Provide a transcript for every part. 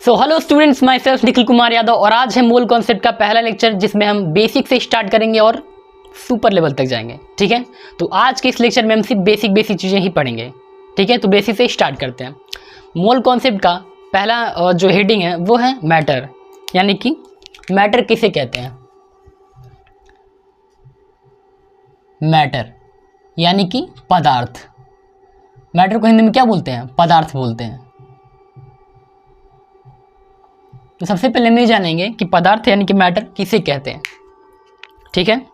So hello students, my self Nikhil Kumar Yadav और आज है मोल कॉन्सेप्ट का पहला लेक्चर जिसमें हम बेसिक से स्टार्ट करेंगे और सुपर लेवल तक जाएंगे। ठीक है, तो आज के इस लेक्चर में हम सिर्फ बेसिक चीज़ें ही पढ़ेंगे। ठीक है, तो बेसिक से स्टार्ट करते हैं। मोल कॉन्सेप्ट का पहला जो हेडिंग है वो है मैटर, यानी कि मैटर किसे कहते हैं। मैटर यानी कि पदार्थ। मैटर को हिंदी में क्या बोलते हैं? पदार्थ बोलते हैं। तो सबसे पहले हम ये जानेंगे कि पदार्थ यानी कि मैटर किसे कहते हैं। ठीक है,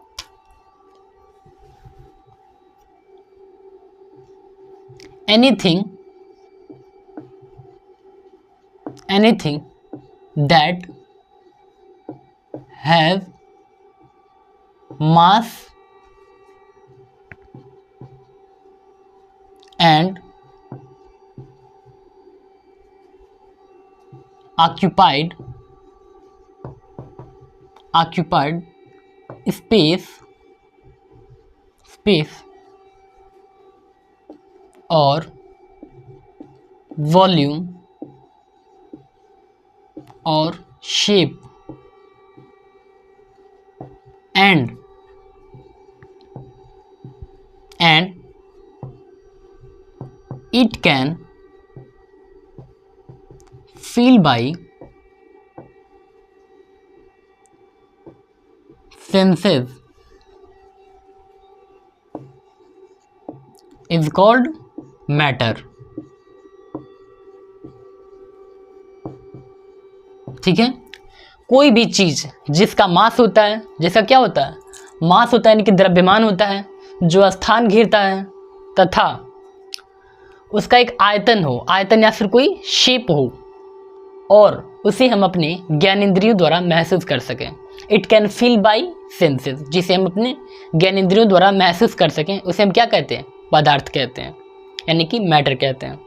anything that have mass and occupied space और वॉल्यूम और shape and it can feel by senses is called matter। ठीक है, कोई भी चीज जिसका मास होता है, जिसका क्या होता है? मास होता है यानी कि द्रव्यमान होता है, जो स्थान घेरता है तथा उसका एक आयतन हो, आयतन या फिर कोई शेप हो और उसे हम अपने ज्ञानेंद्रियों द्वारा महसूस कर सकें। It can feel by senses, जिसे हम अपने ज्ञानेंद्रियों द्वारा महसूस कर सकें, उसे हम क्या कहते हैं? पदार्थ कहते हैं, यानी कि मैटर कहते हैं।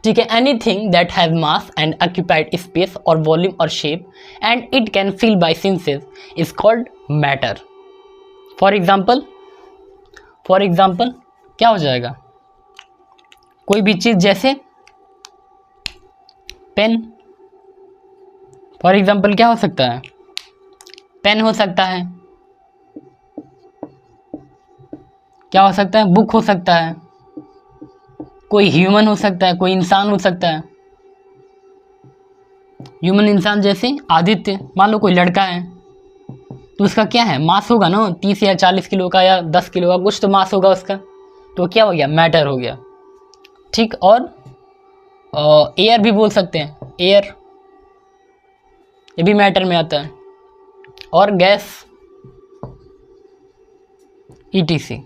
ठीक है, anything that have mass and occupied space और वॉल्यूम और shape and it can feel by senses is called matter. For example क्या हो जाएगा? कोई भी चीज़ जैसे पेन, फॉर एग्जाम्पल क्या हो सकता है? पेन हो सकता है, क्या हो सकता है? बुक हो सकता है, कोई ह्यूमन हो सकता है, कोई इंसान हो सकता है। ह्यूमन इंसान जैसे आदित्य, मान लो कोई लड़का है तो उसका क्या है? मास होगा ना, 30 या 40 किलो का या 10 किलो का, कुछ तो मास होगा उसका, तो क्या हो गया? मैटर हो गया। ठीक, और एयर भी बोल सकते हैं, एयर ये भी मैटर में आता है, और गैस ETC।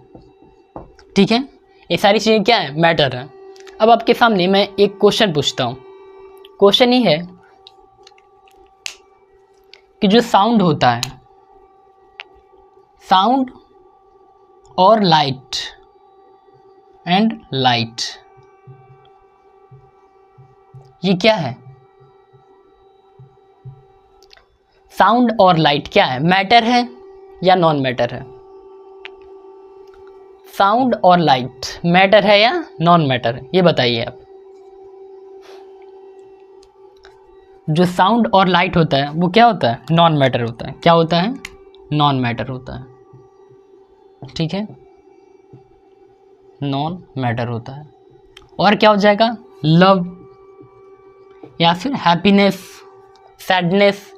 ठीक है, ये सारी चीज़ें क्या है? मैटर है। अब आपके सामने मैं एक क्वेश्चन पूछता हूँ। क्वेश्चन ये है कि जो साउंड होता है, साउंड और लाइट ये क्या है? साउंड और लाइट क्या है? मैटर है या नॉन मैटर है? साउंड और लाइट मैटर है या नॉन मैटर है? ये बताइए आप। जो साउंड और लाइट होता है वो क्या होता है? नॉन मैटर होता है। क्या होता है? नॉन मैटर होता है। ठीक है, नॉन मैटर होता है। और क्या हो जाएगा? लव या फिर हैप्पीनेस, सैडनेस,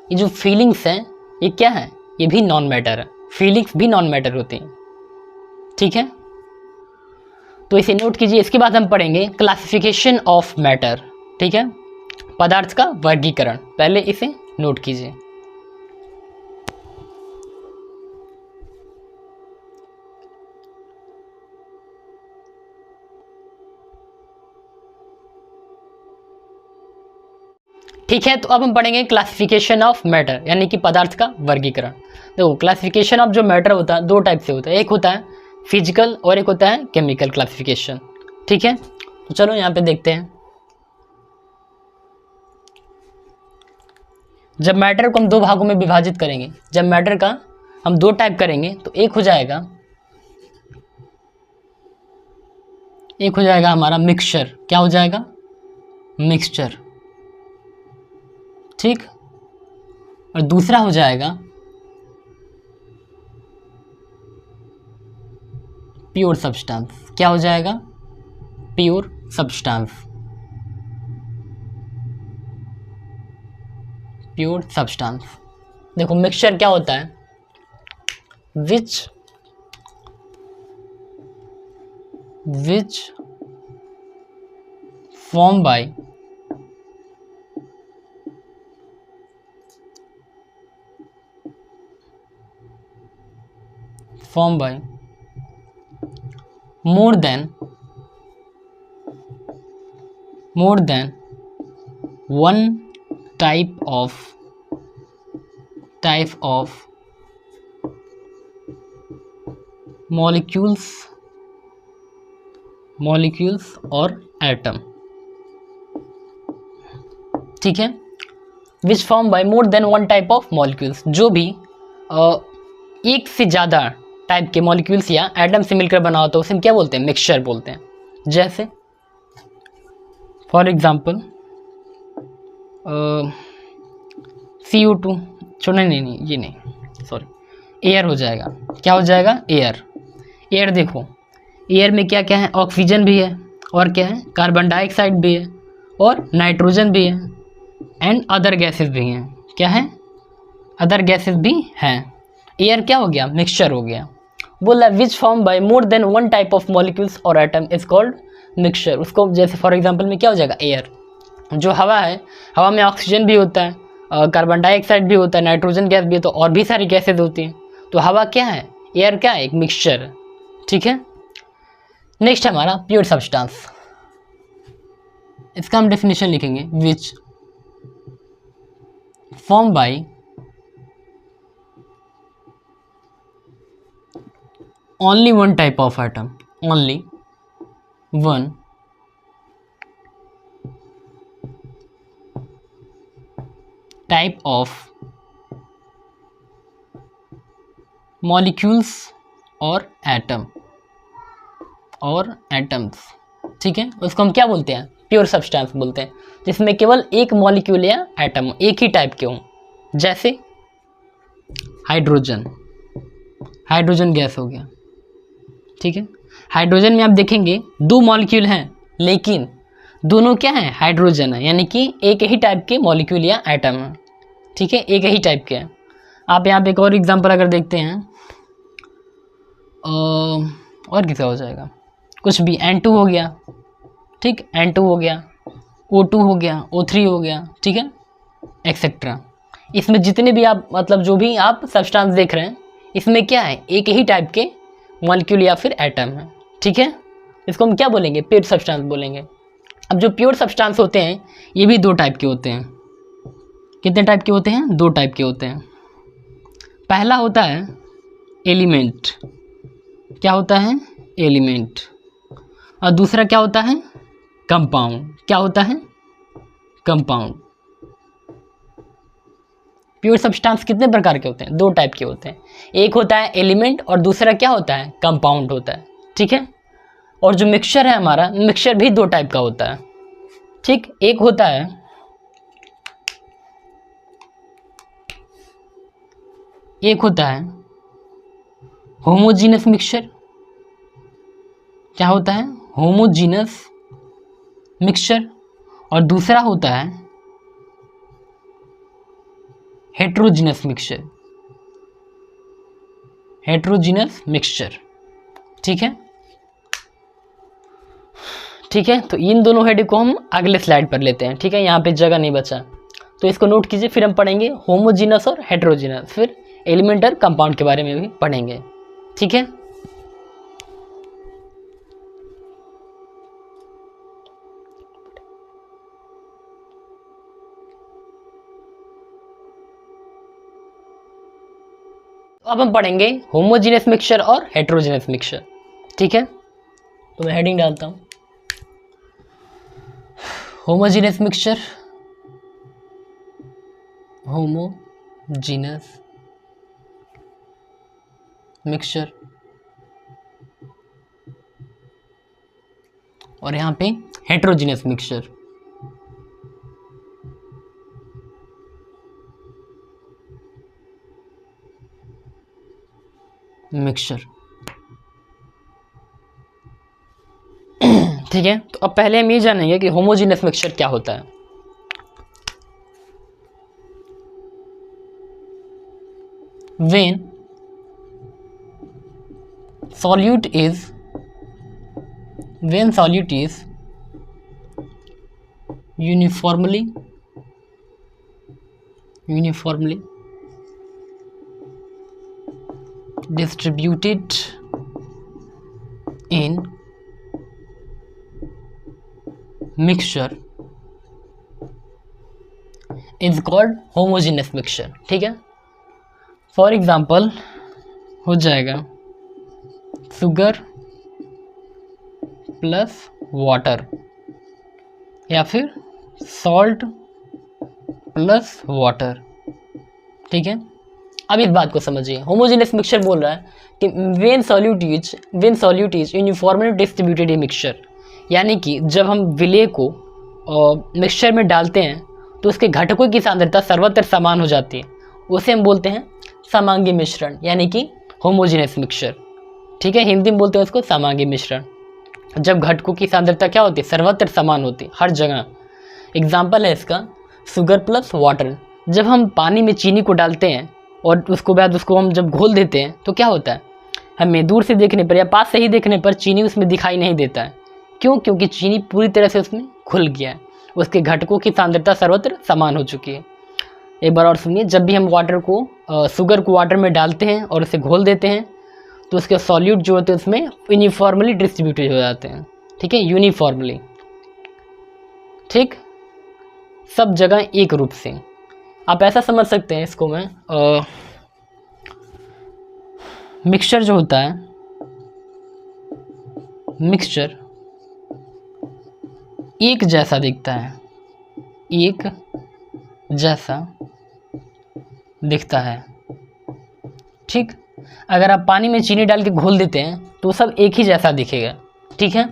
ये जो फीलिंग्स हैं ये क्या है? ये भी नॉन मैटर है। फीलिंग्स भी नॉन मैटर होती हैं। ठीक है, तो इसे नोट कीजिए। इसके बाद हम पढ़ेंगे क्लासिफिकेशन ऑफ मैटर। ठीक है, पदार्थ का वर्गीकरण, पहले इसे नोट कीजिए। ठीक है, तो अब हम पढ़ेंगे क्लासिफिकेशन ऑफ मैटर, यानी कि पदार्थ का वर्गीकरण। देखो, क्लासिफिकेशन ऑफ जो मैटर होता है दो टाइप से होता है, एक होता है फिजिकल और एक होता है केमिकल क्लासिफिकेशन। ठीक है, तो चलो यहाँ पे देखते हैं। जब मैटर को हम दो भागों में विभाजित करेंगे, जब मैटर का हम दो टाइप करेंगे तो एक हो जाएगा हमारा मिक्सचर। क्या हो जाएगा? मिक्सचर। ठीक। और दूसरा हो जाएगा प्योर सब्सटेंस। क्या हो जाएगा? Pure substance. Pure substance. देखो मिक्सचर क्या होता है? विच formed by more than one type of molecules और एटम। ठीक है, which form by more than one type of molecules, जो भी एक से ज़्यादा टाइप के मॉलिक्यूल्स या एटम से मिलकर बना होता है उसे क्या बोलते हैं? मिक्सचर बोलते हैं। जैसे फॉर एग्जांपल CO2 छोड़ना, नहीं ये नहीं, सॉरी, एयर हो जाएगा। क्या हो जाएगा? एयर। देखो एयर में क्या क्या है? ऑक्सीजन भी है, और क्या है? कार्बन डाइऑक्साइड भी है, और नाइट्रोजन भी है, एंड अदर गैसेस भी हैं। क्या है? अदर गैसेस भी हैं। एयर क्या हो गया? मिक्सचर हो गया। बोला which form by more than one type of molecules और एटम इज कॉल्ड मिक्सचर। उसको जैसे फॉर एग्जांपल में क्या हो जाएगा? एयर। जो हवा है, हवा में ऑक्सीजन भी होता है, कार्बन डाइऑक्साइड भी होता है, नाइट्रोजन गैस भी है, तो और भी सारी गैसेज होती हैं। तो हवा क्या है? एयर क्या है? एक मिक्सचर है। ठीक है। नेक्स्ट हमारा प्योर सब्सटेंस। इसका हम डेफिनेशन लिखेंगे, which form by only one type of atom, only one type of molecules और एटम्स। ठीक है, उसको हम क्या बोलते हैं? प्योर सब्सटेंस बोलते हैं, जिसमें केवल एक मॉलिक्यूल या एटम एक ही टाइप के हों। जैसे हाइड्रोजन गैस हो गया। ठीक है, हाइड्रोजन में आप देखेंगे दो मॉलिक्यूल हैं, लेकिन दोनों क्या हैं? हाइड्रोजन है, यानी कि एक ही टाइप के मॉलिक्यूल या एटम है। ठीक है, एक ही टाइप के हैं। आप यहाँ पे एक और एग्जांपल अगर देखते हैं, और किसका हो जाएगा? कुछ भी, N2 हो गया। ठीक, N2 हो गया, O2 हो गया, O3 हो गया। ठीक है, एक्सेट्रा। इसमें जितने भी आप मतलब जो भी आप सब्सटेंस देख रहे हैं, इसमें क्या है? एक ही टाइप के मॉलिक्यूल या फिर एटम है। ठीक है, इसको हम क्या बोलेंगे? प्योर सब्सटेंस बोलेंगे। अब जो प्योर सब्सटेंस होते हैं ये भी दो टाइप के होते हैं। कितने टाइप के होते हैं? दो टाइप के होते हैं। पहला होता है एलिमेंट। क्या होता है? एलिमेंट। और दूसरा क्या होता है? कंपाउंड। क्या होता है? कंपाउंड। प्योर सब्सटेंस कितने प्रकार के होते हैं? दो टाइप के होते हैं। एक होता है एलिमेंट और दूसरा क्या होता है? कंपाउंड होता है। ठीक है, और जो मिक्सचर है हमारा, मिक्सचर भी दो टाइप का होता है। ठीक, एक होता है होमोजीनस मिक्सचर। क्या होता है? Homogeneous mixture. और दूसरा होता है हेट्रोजीनस मिक्सचर। ठीक है, तो इन दोनों हेड को हम अगले स्लाइड पर लेते हैं। ठीक है, यहाँ पे जगह नहीं बचा, तो इसको नोट कीजिए। फिर हम पढ़ेंगे होमोजीनस और हेट्रोजीनस, फिर एलिमेंट और कंपाउंड के बारे में भी पढ़ेंगे। ठीक है, अब हम पढ़ेंगे होमोजीनस मिक्सचर और हेट्रोजीनस मिक्सचर। ठीक है, तो मैं हेडिंग डालता हूँ, होमोजीनस मिक्सचर। और यहाँ पे हेट्रोजीनस मिक्सचर। मिक्सचर। ठीक है, तो अब पहले हम ये जानेंगे कि होमोजीनियस मिक्सचर क्या होता है। When solute is uniformly distributed in mixture is called homogeneous mixture। ठीक है, फॉर एग्जाम्पल हो जाएगा शुगर प्लस वाटर या फिर सॉल्ट प्लस वाटर। ठीक है, अब इस बात को समझिए, होमोजेनियस मिक्सचर बोल रहा है कि when solute is uniformly distributed in mixture, यानी कि जब हम विलेय को मिक्सचर में डालते हैं तो उसके घटकों की सांद्रता सर्वत्र समान हो जाती है, उसे हम बोलते हैं समांगी मिश्रण, यानी कि होमोजेनियस मिक्सचर। ठीक है, हिंदी में बोलते हैं उसको समांगी मिश्रण, जब घटकों की सांद्रता क्या होती है, सर्वत्र समान होती है हर जगह। एग्जाम्पल है इसका शुगर प्लस वाटर। जब हम पानी में चीनी को डालते हैं और उसको बाद उसको हम जब घोल देते हैं तो क्या होता है, हमें दूर से देखने पर या पास से ही देखने पर चीनी उसमें दिखाई नहीं देता है। क्यों? क्योंकि चीनी पूरी तरह से उसमें घुल गया है, उसके घटकों की सांद्रता सर्वत्र समान हो चुकी है। एक बार और सुनिए, जब भी हम शुगर को वाटर में डालते हैं और उसे घोल देते हैं तो उसके सॉल्यूट जो होते हैं उसमें यूनिफॉर्मली डिस्ट्रीब्यूटेड हो जाते हैं। ठीक है, यूनिफॉर्मली, ठीक, सब जगह एक रूप से। आप ऐसा समझ सकते हैं इसको मैं, मिक्सचर जो होता है, मिक्सचर एक जैसा दिखता है, एक जैसा दिखता है। ठीक, अगर आप पानी में चीनी डाल के घोल देते हैं तो सब एक ही जैसा दिखेगा। ठीक है,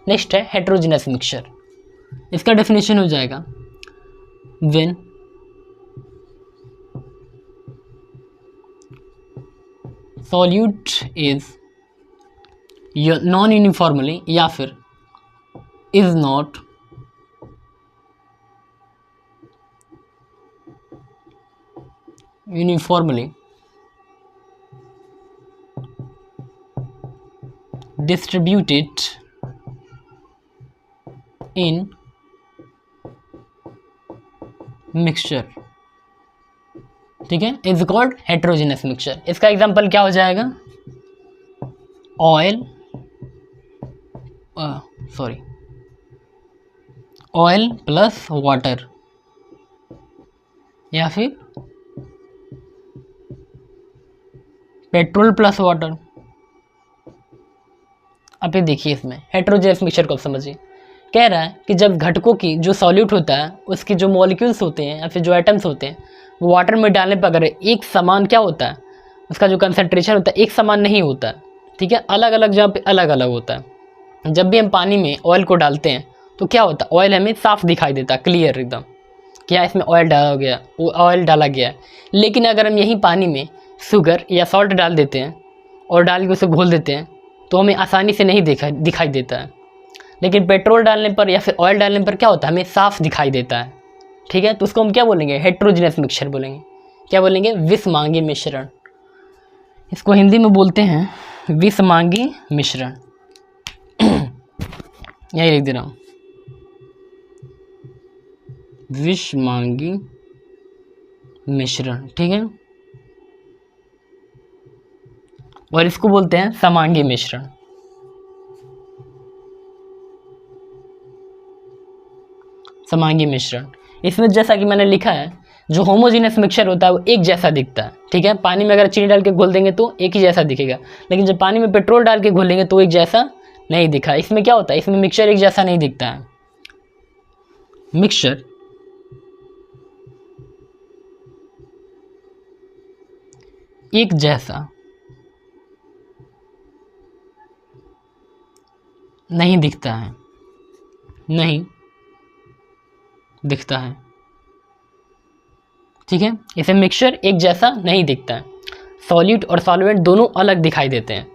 नेक्स्ट है हेटेरोजेनस मिक्सचर। इसका डेफिनेशन हो जाएगा when solute is non uniformly या फिर is not uniformly distributed in mixture। ठीक है, इज कॉल्ड हेटेरोजेनस मिक्सचर। इसका एग्जांपल क्या हो जाएगा, ऑयल प्लस वाटर या फिर पेट्रोल प्लस वाटर। अब ये देखिए, इसमें हेटेरोजेनस मिक्सचर को आप समझिए, कह रहा है कि जब घटकों की जो सॉल्यूट होता है उसकी जो मॉलिक्यूल्स होते हैं या फिर जो एटम्स होते हैं वो वाटर में डालने पर अगर एक समान क्या होता है, उसका जो कंसंट्रेशन होता है एक समान नहीं होता है। ठीक है, अलग अलग जगह पे अलग अलग होता है। जब भी हम पानी में ऑयल को डालते हैं तो क्या होता है, ऑयल हमें साफ दिखाई देता है, क्लियर एकदम, क्या इसमें ऑयल डाला गया है। लेकिन अगर हम यही पानी में शुगर या सॉल्ट डाल देते हैं और डाल के उसे घोल देते हैं तो हमें आसानी से नहीं दिखाई देता है। लेकिन पेट्रोल डालने पर या फिर ऑयल डालने पर क्या होता है, हमें साफ दिखाई देता है। ठीक है, तो उसको हम क्या बोलेंगे, हेटेरोजेनस मिक्सचर बोलेंगे। क्या बोलेंगे, विषमांगी मिश्रण। इसको हिंदी में बोलते हैं विषमांगी मिश्रण। यही लिख दे रहा हूँ, विषमांगी मिश्रण। ठीक है, और इसको बोलते हैं समांगी मिश्रण। समांगी मिश्रण, इसमें जैसा कि मैंने लिखा है, जो होमोजेनियस मिक्सचर होता है वो एक जैसा दिखता है। ठीक है, पानी में अगर चीनी डाल के घोल देंगे तो एक ही जैसा दिखेगा, लेकिन जब पानी में पेट्रोल डाल के घोलेंगे तो एक जैसा नहीं दिखा। इसमें क्या होता है, इसमें मिक्सचर एक जैसा नहीं दिखता है। मिक्सचर एक जैसा नहीं दिखता है, नहीं दिखता है। ठीक है, इसे मिक्सचर एक जैसा नहीं दिखता है। सॉलिड और सॉल्वेंट दोनों अलग दिखाई देते हैं।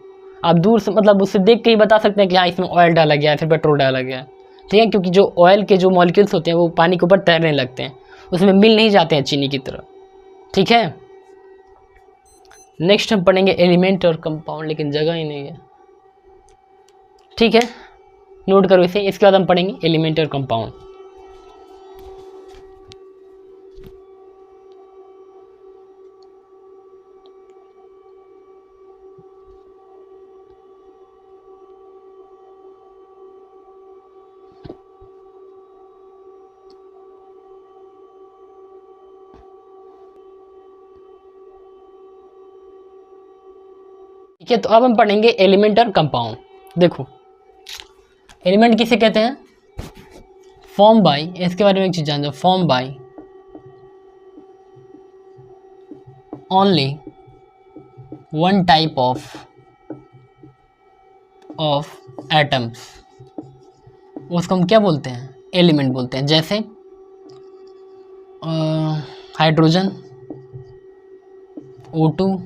आप दूर से मतलब उससे देख के ही बता सकते हैं कि हाँ इसमें ऑयल डाला गया है, फिर पेट्रोल डाला गया है, ठीक है, क्योंकि जो ऑयल के जो मॉलिक्यूल्स होते हैं वो पानी के ऊपर तैरने लगते हैं, उसमें मिल नहीं जाते हैं चीनी की तरह, ठीक है। नेक्स्ट हम पढ़ेंगे एलिमेंट और कंपाउंड, लेकिन जगह ही नहीं है, ठीक है, नोट करो इसे। इसके बाद हम पढ़ेंगे एलिमेंट और कंपाउंड। ठीक है, तो अब हम पढ़ेंगे एलिमेंट और कंपाउंड। देखो एलिमेंट किसे कहते हैं? फॉर्म बाय, इसके बारे में एक चीज जान जाओ, form by only one type of atoms, उसको हम क्या बोलते हैं? एलिमेंट बोलते हैं। जैसे हाइड्रोजन, O2,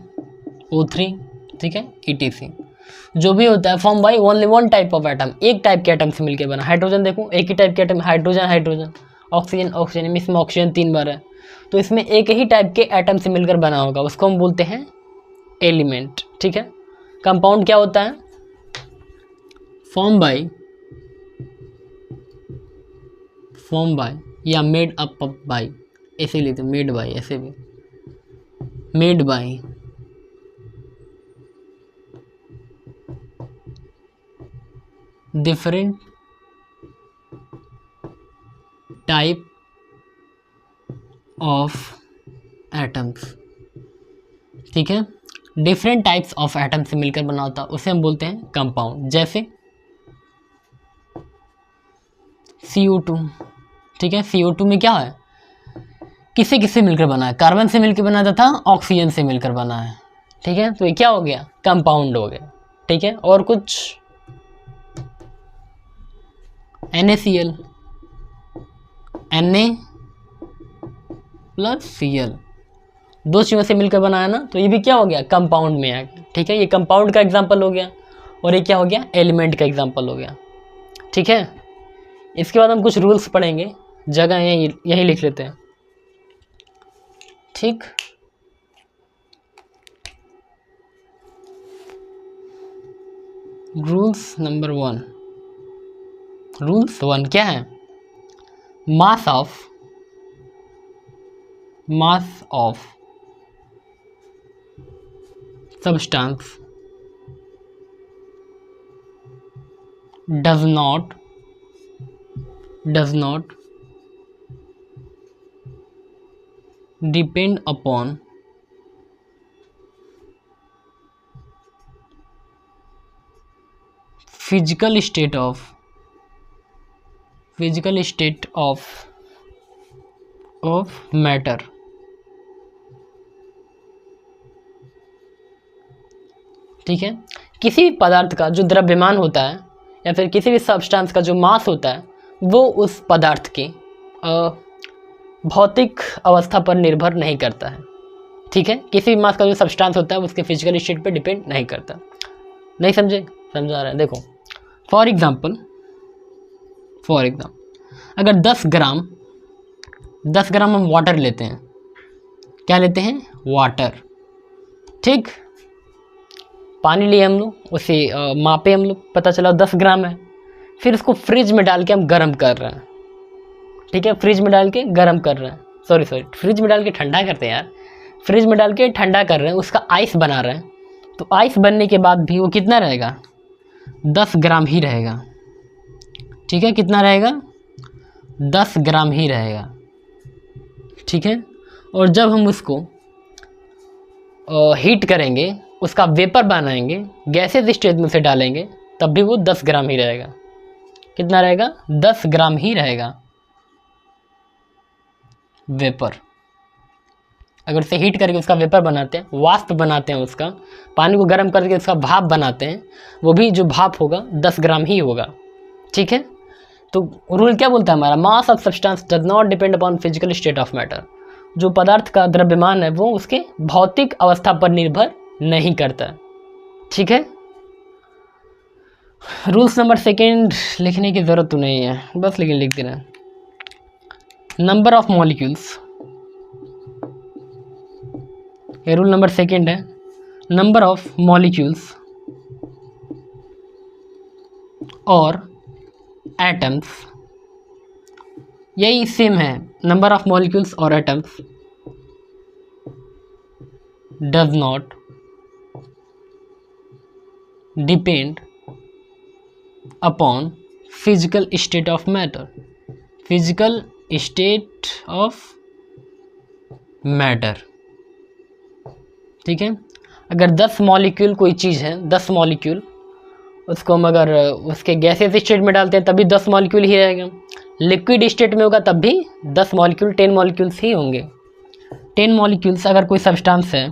O3, ठीक है, ETC जो भी होता है form by only one type of atom, एक टाइप के एटम से मिलकर बना। हाइड्रोजन देखो एक ही टाइप के atom, hydrogen hydrogen, oxygen oxygen, इसमें ऑक्सीजन 3 बार है, तो इसमें एक ही टाइप के एटम से मिलकर बना होगा, उसको हम बोलते हैं एलिमेंट, ठीक है। कंपाउंड क्या होता है? फॉर्म बाय या मेड अप बाय, ऐसे लिखते मेड बाय, ऐसे भी made by different type of atoms, ठीक है, डिफरेंट टाइप्स ऑफ एटम से मिलकर बना होता है, उसे हम बोलते हैं कंपाउंड। जैसे CO2, ठीक है, CO2 में क्या है? किससे किससे मिलकर बना है? कार्बन से मिलकर बना था, ऑक्सीजन से मिलकर बना है, ठीक है, तो ये क्या हो गया? कंपाउंड हो गया, ठीक है। और कुछ NaCl, Na प्लस Cl, दो चीज़ों से मिलकर बनाया ना, तो ये भी क्या हो गया? कंपाउंड में आ गया, ठीक है, ये कंपाउंड का एग्जांपल हो गया, और ये क्या हो गया? एलिमेंट का एग्जांपल हो गया, ठीक है। इसके बाद हम कुछ रूल्स पढ़ेंगे, जगह यही लिख लेते हैं, ठीक। रूल्स नंबर 1, रूल्स 1 क्या है? Mass of substance does not depend upon physical state of matter, ठीक है। किसी भी पदार्थ का जो द्रव्यमान होता है या फिर किसी भी सब्सटेंस का जो मास होता है वो उस पदार्थ की भौतिक अवस्था पर निर्भर नहीं करता है, ठीक है। किसी भी मास का जो सब्सटेंस होता है उसके फिजिकल स्टेट पे डिपेंड नहीं करता। नहीं समझे? समझा रहे हैं। देखो फॉर एग्जाम्पल अगर 10 ग्राम हम वाटर लेते हैं, क्या लेते हैं? वाटर, ठीक, पानी लिए हम लोग, उसे मापे हम लोग, पता चला 10 ग्राम है, फिर उसको फ्रिज में डाल के हम गर्म कर रहे हैं, ठीक है, फ्रिज में डाल के गर्म कर रहे हैं, सॉरी फ्रिज में डाल के ठंडा करते हैं यार, फ्रिज में डाल के ठंडा कर रहे हैं, उसका आइस बना रहे हैं, तो आइस बनने के बाद भी वो कितना रहेगा? 10 ग्राम ही रहेगा, ठीक है, कितना रहेगा? 10 ग्राम ही रहेगा, ठीक है। और जब हम उसको हीट करेंगे, उसका वेपर बनाएंगे, गैसेज स्टेज में से डालेंगे, तब भी वो 10 ग्राम ही रहेगा। कितना रहेगा? 10 ग्राम ही रहेगा वेपर। अगर उसे हीट करके उसका वेपर बनाते हैं, वाष्प बनाते हैं, उसका पानी को गर्म करके उसका भाप बनाते हैं, वो भी जो भाप होगा 10 ग्राम ही होगा, ठीक है। तो रूल क्या बोलता है हमारा? Mass of substance does not depend upon physical state of matter. जो पदार्थ का द्रव्यमान है वो उसके भौतिक अवस्था पर निर्भर नहीं करता। ठीक है, रूल्स नंबर सेकेंड लिखने की ज़रूरत तो नहीं है, बस लेकिन लिख देना। नंबर ऑफ मॉलिक्यूल्स, ये रूल नंबर सेकेंड है। नंबर ऑफ मॉलिक्यूल्स और एटम्स, यही सेम है। नंबर ऑफ मॉलिक्यूल्स और atoms does not depend upon physical state of matter. Physical state of matter, ठीक है। अगर 10 मॉलिक्यूल कोई चीज़ है, 10 मॉलिक्यूल, उसको हम अगर उसके गैसियस स्टेट में डालते हैं तभी 10 मॉलिक्यूल ही रहेगा। लिक्विड स्टेट में होगा तब भी 10 मॉलिक्यूल 10 मॉलिक्यूल्स ही होंगे। 10 मॉलिक्यूल्स अगर कोई सब्सटेंस है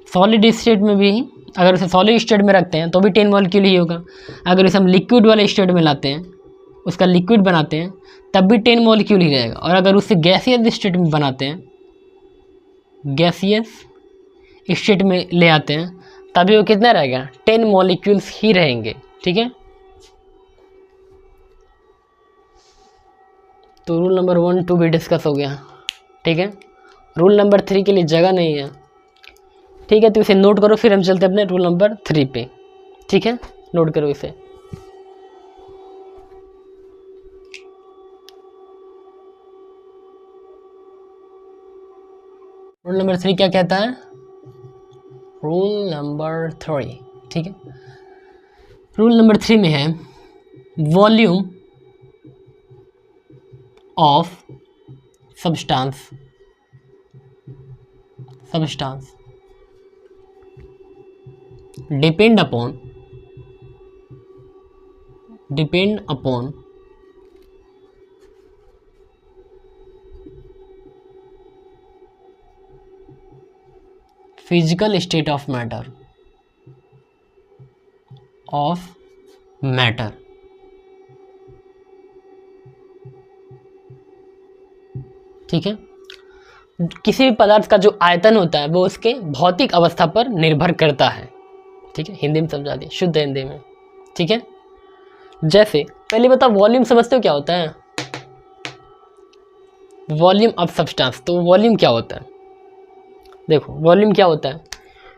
सॉलिड स्टेट में भी, अगर उसे सॉलिड स्टेट में रखते हैं तो भी 10 मॉलिक्यूल ही होगा। अगर उसे हम लिक्विड वाले स्टेट में लाते हैं, उसका लिक्विड बनाते हैं, तब भी 10 मॉलिक्यूल ही रहेगा। और अगर उसे गैसियस स्टेट में बनाते हैं, गैसियस स्टेट में ले आते हैं, तभी वो कितना रहेगा? 10 मॉलिक्यूल्स ही रहेंगे। ठीक है, तो रूल नंबर 1 2 भी डिस्कस हो गया। ठीक है, रूल नंबर 3 के लिए जगह नहीं है। ठीक है, तो इसे नोट करो, फिर हम चलते हैं अपने रूल नंबर 3 पे। ठीक है, नोट करो इसे। रूल नंबर 3 क्या कहता है? रूल नंबर 3, ठीक है, रूल नंबर 3 में है volume of substance depend upon physical state of matter ठीक है, किसी भी पदार्थ का जो आयतन होता है वो उसके भौतिक अवस्था पर निर्भर करता है। ठीक है, हिंदी में समझा दिया, शुद्ध हिंदी में। ठीक है, जैसे पहले बताओ वॉल्यूम समझते हो क्या होता है? वॉल्यूम ऑफ सब्सटेंस, तो वॉल्यूम क्या होता है? देखो वॉल्यूम क्या होता है,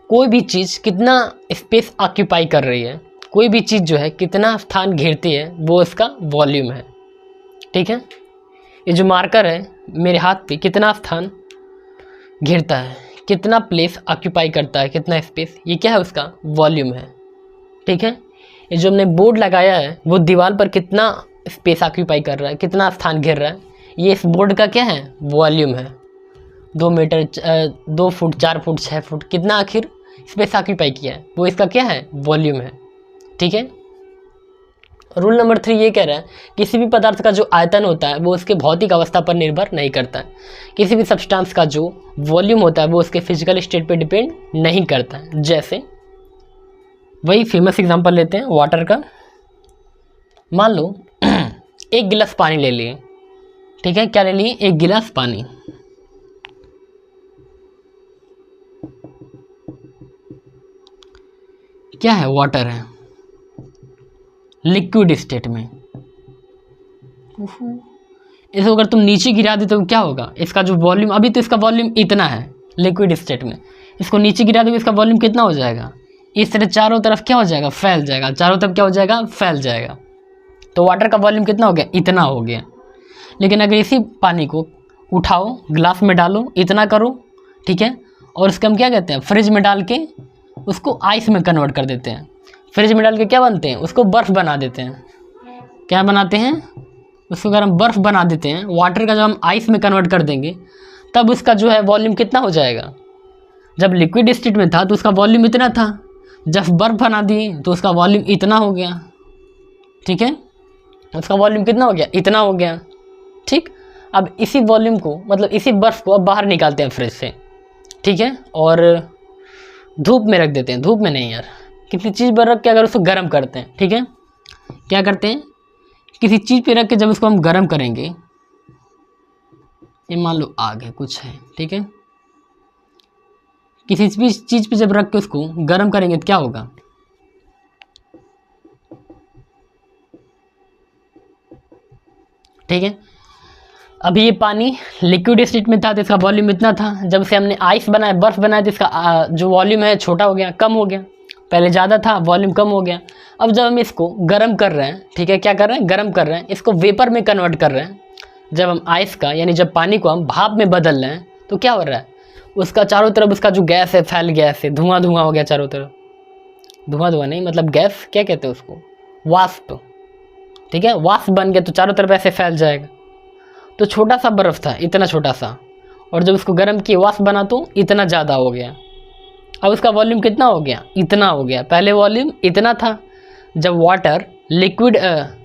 कोई भी चीज़ कितना स्पेस ऑक्यूपाई कर रही है, कोई भी चीज़ जो है कितना स्थान घेरती है, वो इसका वॉल्यूम है। ठीक है, ये जो मार्कर है मेरे हाथ पे कितना स्थान घेरता है, कितना प्लेस ऑक्यूपाई करता है, कितना स्पेस, ये क्या है? उसका वॉल्यूम है। ठीक है, ये जो हमने बोर्ड लगाया है वो दीवार पर कितना स्पेस ऑक्यूपाई कर रहा है, कितना स्थान घेर रहा है, ये इस बोर्ड का क्या है? वॉल्यूम है। 2 मीटर 2 फुट 4 फुट 6 फुट कितना आखिर स्पेस ऑक्यूपाई किया है, वो इसका क्या है? वॉल्यूम है। ठीक है, रूल नंबर 3 ये कह रहा है किसी भी पदार्थ का जो आयतन होता है वो उसके भौतिक अवस्था पर निर्भर नहीं करता है। किसी भी सब्सटेंस का जो वॉल्यूम होता है वो उसके फिजिकल स्टेट पे डिपेंड नहीं करता है। जैसे वही फेमस एग्जांपल लेते हैं वाटर का। मान लो एक गिलास पानी ले लिए। ठीक है, क्या ले लिए? एक गिलास पानी। क्या है? वाटर है, लिक्विड स्टेट में। इसको अगर तुम नीचे गिरा दे तो क्या होगा? इसका जो वॉल्यूम, अभी तो इसका वॉल्यूम इतना है लिक्विड स्टेट में, इसको नीचे गिरा दो इसका वॉल्यूम कितना हो जाएगा? इस तरह चारों तरफ क्या हो जाएगा? फैल जाएगा। चारों तरफ क्या हो जाएगा? फैल जाएगा। तो वाटर का वॉल्यूम कितना हो गया? इतना हो गया। लेकिन अगर इसी पानी को उठाओ, ग्लास में डालो, इतना करो, ठीक है, और उसको हम क्या कहते हैं? फ्रिज में डाल के उसको आइस में कन्वर्ट कर देते हैं। फ्रिज में डाल के क्या बनते हैं? उसको बर्फ़ बना देते हैं। क्या बनाते हैं? उसको अगर हम बर्फ़ बना देते हैं, वाटर का जब हम आइस में कन्वर्ट कर देंगे तब उसका जो है वॉल्यूम कितना हो जाएगा? जब लिक्विड स्टेट में था तो उसका वॉल्यूम इतना था, जब बर्फ़ बना दी तो उसका वॉल्यूम इतना हो गया। ठीक है, उसका वॉल्यूम कितना हो गया? इतना हो गया। ठीक, अब इसी वॉल्यूम को, मतलब इसी बर्फ़ को अब बाहर निकालते हैं फ्रिज से। ठीक है, और धूप में रख देते हैं। धूप में नहीं यार, किसी चीज़ पर रख के अगर उसको गर्म करते हैं। ठीक है, क्या करते हैं? किसी चीज़ पे रख के जब उसको हम गर्म करेंगे ये मान लो आग है, कुछ है, ठीक है। किसी भी चीज़ पे जब रख के उसको गर्म करेंगे तो क्या होगा, ठीक है। अभी ये पानी लिक्विड स्टेट में था तो इसका वॉल्यूम इतना था, जब से हमने आइस बनाया, बर्फ़ बनाया, तो इसका जो वॉल्यूम है छोटा हो गया, कम हो गया। पहले ज़्यादा था, वॉल्यूम कम हो गया। अब जब हम इसको गर्म कर रहे हैं, ठीक है, क्या कर रहे हैं, गर्म कर रहे हैं, इसको वेपर में कन्वर्ट कर रहे हैं। जब हम आइस का यानी जब पानी को हम भाप में बदल रहे हैं तो क्या हो रहा है, उसका चारों तरफ उसका जो गैस है फैल गया, ऐसे धुआं धुआं हो गया चारों तरफ। धुआं धुआं नहीं, मतलब गैस, क्या कहते हैं उसको, वाष्प, ठीक है, वाष्प बन गया तो चारों तरफ ऐसे फैल जाएगा। तो छोटा सा बर्फ़ था, इतना छोटा सा, और जब उसको गर्म किए वाष्प बना तो इतना ज़्यादा हो गया। अब उसका वॉल्यूम कितना हो गया, इतना हो गया। पहले वॉल्यूम इतना था जब वाटर लिक्विड,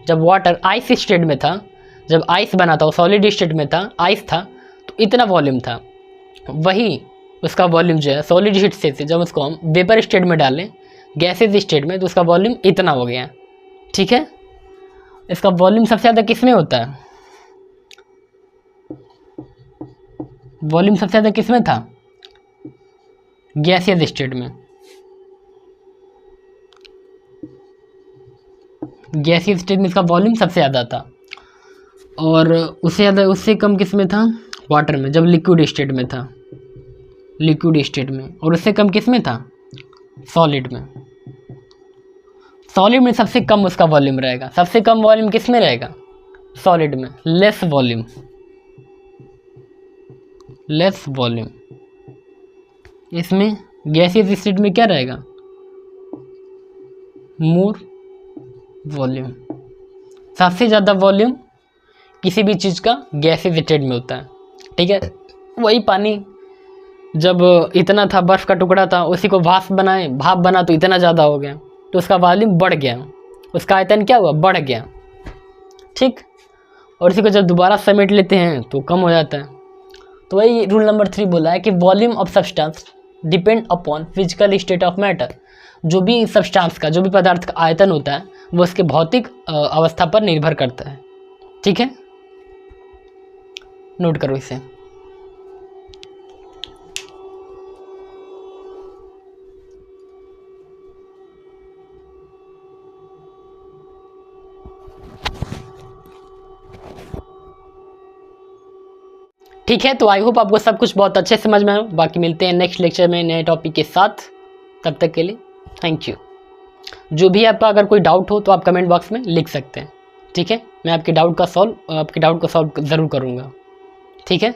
जब वाटर आइस स्टेट में था, जब आइस बना था, सॉलिड स्टेट में था, आइस था, तो इतना वॉल्यूम था। वही उसका वॉल्यूम जो है सॉलिड स्टेट से जब उसको हम वेपर स्टेट में डालें, गैसेज स्टेट में, तो उसका वॉल्यूम इतना हो गया, ठीक है। इसका वॉल्यूम सबसे ज़्यादा किस में होता है, वॉल्यूम सबसे ज़्यादा किस में था, गैसियस स्टेट में। गैसियस स्टेट में इसका वॉल्यूम सबसे ज़्यादा था, और उससे ज़्यादा, उससे कम किस में था, वाटर में, जब लिक्विड स्टेट में था, लिक्विड स्टेट में। और उससे कम किस में था, सॉलिड में। सॉलिड में सबसे कम उसका वॉल्यूम रहेगा। सबसे कम वॉल्यूम किस में रहेगा, सॉलिड में। Less volume, less volume. इसमें गैसियस स्टेट में क्या रहेगा, मोर वॉल्यूम। सबसे ज़्यादा वॉल्यूम किसी भी चीज़ का गैसियस स्टेट में होता है, ठीक है। वही पानी जब इतना था, बर्फ़ का टुकड़ा था, उसी को भाप बनाए, भाप बना तो इतना ज़्यादा हो गया, तो उसका वॉल्यूम बढ़ गया, उसका आयतन क्या हुआ, बढ़ गया, ठीक। और इसी को जब दोबारा समेट लेते हैं तो कम हो जाता है। तो वही रूल नंबर 3 बोला है कि volume of substance depend upon physical state of matter. जो भी सब्सटेंस का, जो भी पदार्थ का आयतन होता है वो उसके भौतिक अवस्था पर निर्भर करता है, ठीक है। नोट करो इसे। ठीक है, तो आई होप आपको सब कुछ बहुत अच्छे समझ में आया। बाकी मिलते हैं नेक्स्ट लेक्चर में नए टॉपिक के साथ। तब तक के लिए थैंक यू। जो भी आपका अगर कोई डाउट हो तो आप कमेंट बॉक्स में लिख सकते हैं, ठीक है। मैं आपके डाउट को सॉल्व ज़रूर करूँगा, ठीक है।